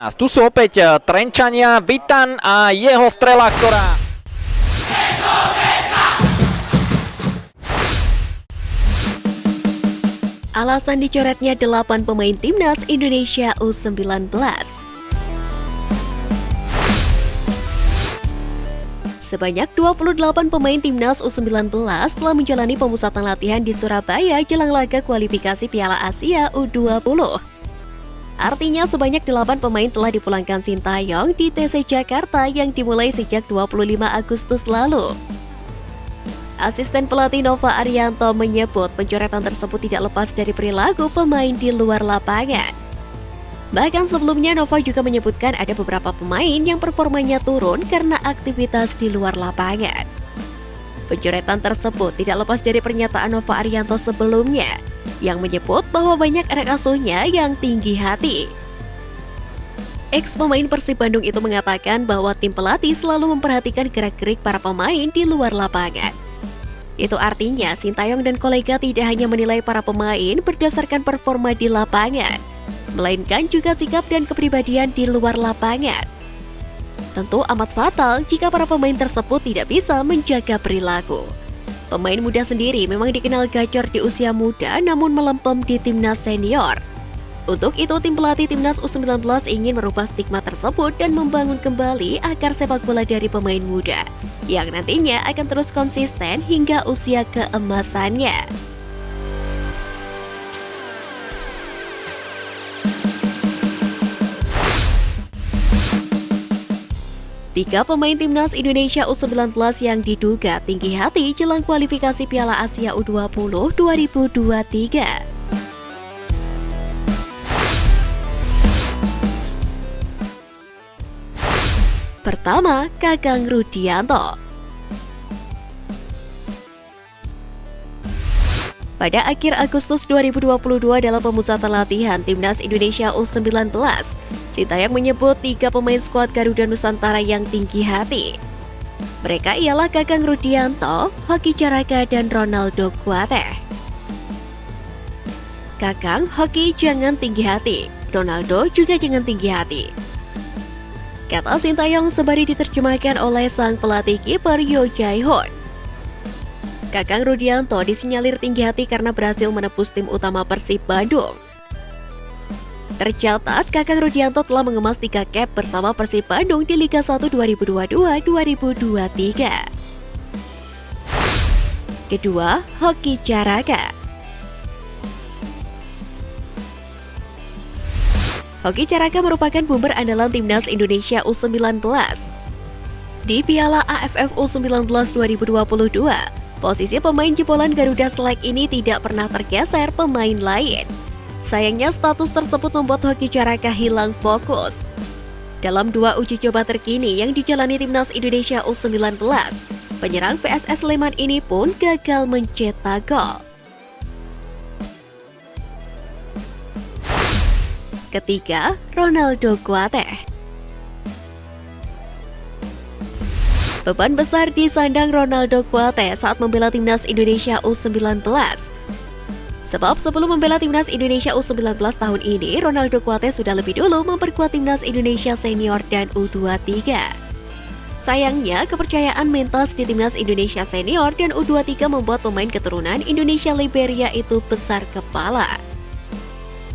Tu sú opäť Trenčania, Vitan a jeho strela, ktorá... Alasan dicoretnya 8 pemain timnas Indonesia U19. Sebanyak 28 pemain timnas U19 telah menjalani pemusatan latihan di Surabaya jelang laga kualifikasi Piala Asia U20. Artinya sebanyak 8 pemain telah dipulangkan Sintayong di TC Jakarta yang dimulai sejak 25 Agustus lalu. Asisten pelatih Nova Arianto menyebut pencoretan tersebut tidak lepas dari perilaku pemain di luar lapangan. Bahkan sebelumnya Nova juga menyebutkan ada beberapa pemain yang performanya turun karena aktivitas di luar lapangan. Pencoretan tersebut tidak lepas dari pernyataan Nova Arianto sebelumnya yang menyebut bahwa banyak anak asuhnya yang tinggi hati. Ex pemain Persib Bandung itu mengatakan bahwa tim pelatih selalu memperhatikan gerak-gerik para pemain di luar lapangan. Itu artinya Sintayong dan kolega tidak hanya menilai para pemain berdasarkan performa di lapangan, melainkan juga sikap dan kepribadian di luar lapangan. Tentu amat fatal jika para pemain tersebut tidak bisa menjaga perilaku. Pemain muda sendiri memang dikenal gacor di usia muda namun melempem di timnas senior. Untuk itu tim pelatih timnas U19 ingin merubah stigma tersebut dan membangun kembali akar sepak bola dari pemain muda yang nantinya akan terus konsisten hingga usia keemasannya. Tiga pemain timnas Indonesia U19 yang diduga tinggi hati jelang kualifikasi Piala Asia U20 2023. Pertama, Kakang Rudianto. Pada akhir Agustus 2022 dalam pemusatan latihan Timnas Indonesia U19, Sintayong menyebut 3 pemain skuad Garuda Nusantara yang tinggi hati. Mereka ialah Kakang Rudianto, Hoki Caraka, dan Ronaldo Kuateh. Kakang, Hoki jangan tinggi hati, Ronaldo juga jangan tinggi hati, kata Sintayong sembari diterjemahkan oleh sang pelatih kiper Yo Jae-hoon. Kakang Rudianto disinyalir tinggi hati karena berhasil menembus tim utama Persib Bandung. Tercatat, Kakang Rudianto telah mengemas 3 cap bersama Persib Bandung di Liga 1 2022-2023. Kedua, Hoki Caraka. Hoki Caraka merupakan boomer andalan timnas Indonesia U19. Di Piala AFF U19 2022, posisi pemain jebolan Garuda Select ini tidak pernah tergeser pemain lain. Sayangnya status tersebut membuat Hoki Caraka hilang fokus. Dalam 2 uji coba terkini yang dijalani timnas Indonesia U19, penyerang PSS Sleman ini pun gagal mencetak gol. Ketiga, Ronaldo Kuateh. Beban besar disandang Ronaldo Kuateh saat membela timnas Indonesia U19. Sebab sebelum membela timnas Indonesia U19 tahun ini, Ronaldo Kuateh sudah lebih dulu memperkuat timnas Indonesia senior dan U23. Sayangnya, kepercayaan mentas di timnas Indonesia senior dan U23 membuat pemain keturunan Indonesia Liberia itu besar kepala.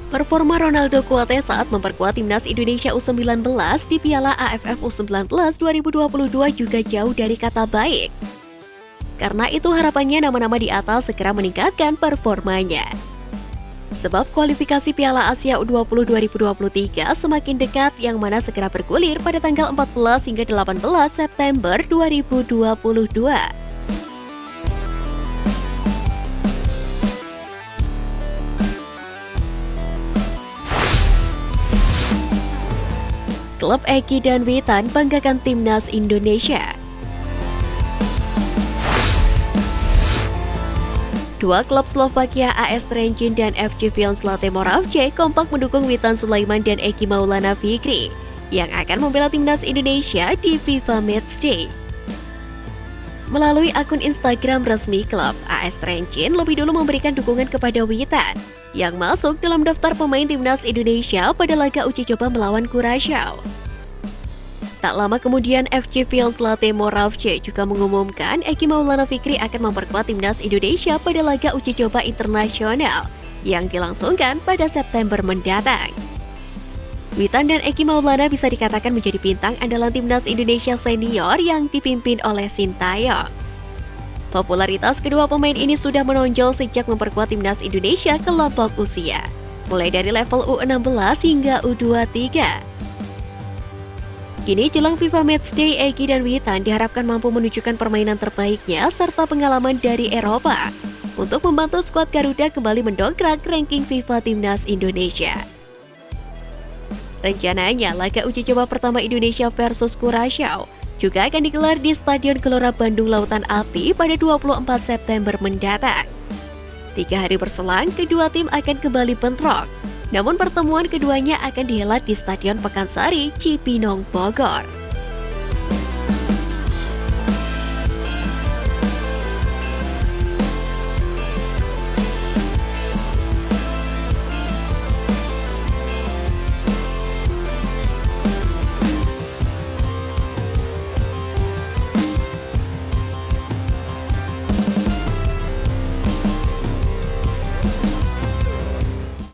Performa Ronaldo Kuateh saat memperkuat timnas Indonesia U19 di Piala AFF U19 2022 juga jauh dari kata baik. Karena itu harapannya nama-nama di atas segera meningkatkan performanya. Sebab kualifikasi Piala Asia U20 2023 semakin dekat yang mana segera bergulir pada tanggal 14 hingga 18 September 2022. Klub Eki dan Witan banggakan timnas Indonesia. Dua klub Slovakia AS Trenčín dan FC Vionslate Moravce kompak mendukung Witan Sulaiman dan Eki Maulana Fikri yang akan membela timnas Indonesia di FIFA Matchday. Melalui akun Instagram resmi klub, AS Trenčín lebih dulu memberikan dukungan kepada Witan yang masuk dalam daftar pemain timnas Indonesia pada laga uji coba melawan Kurasaw. Tak lama kemudian FC Vierslate Moravce juga mengumumkan Eki Maulana Fikri akan memperkuat timnas Indonesia pada laga uji coba internasional yang dilangsungkan pada September mendatang. Witan dan Eki Maulana bisa dikatakan menjadi bintang andalan timnas Indonesia senior yang dipimpin oleh Sintayong. Popularitas kedua pemain ini sudah menonjol sejak memperkuat timnas Indonesia kelompok usia, mulai dari level U16 hingga U23. Kini jelang FIFA Matchday, Eki dan Witan diharapkan mampu menunjukkan permainan terbaiknya serta pengalaman dari Eropa untuk membantu skuad Garuda kembali mendongkrak ranking FIFA Timnas Indonesia. Rencananya, laga uji coba pertama Indonesia versus Kurasaw juga akan digelar di Stadion Gelora Bandung Lautan Api pada 24 September mendatang. 3 hari berselang, kedua tim akan kembali bentrok. Namun pertemuan keduanya akan dihelat di Stadion Pakansari, Cipinang, Bogor.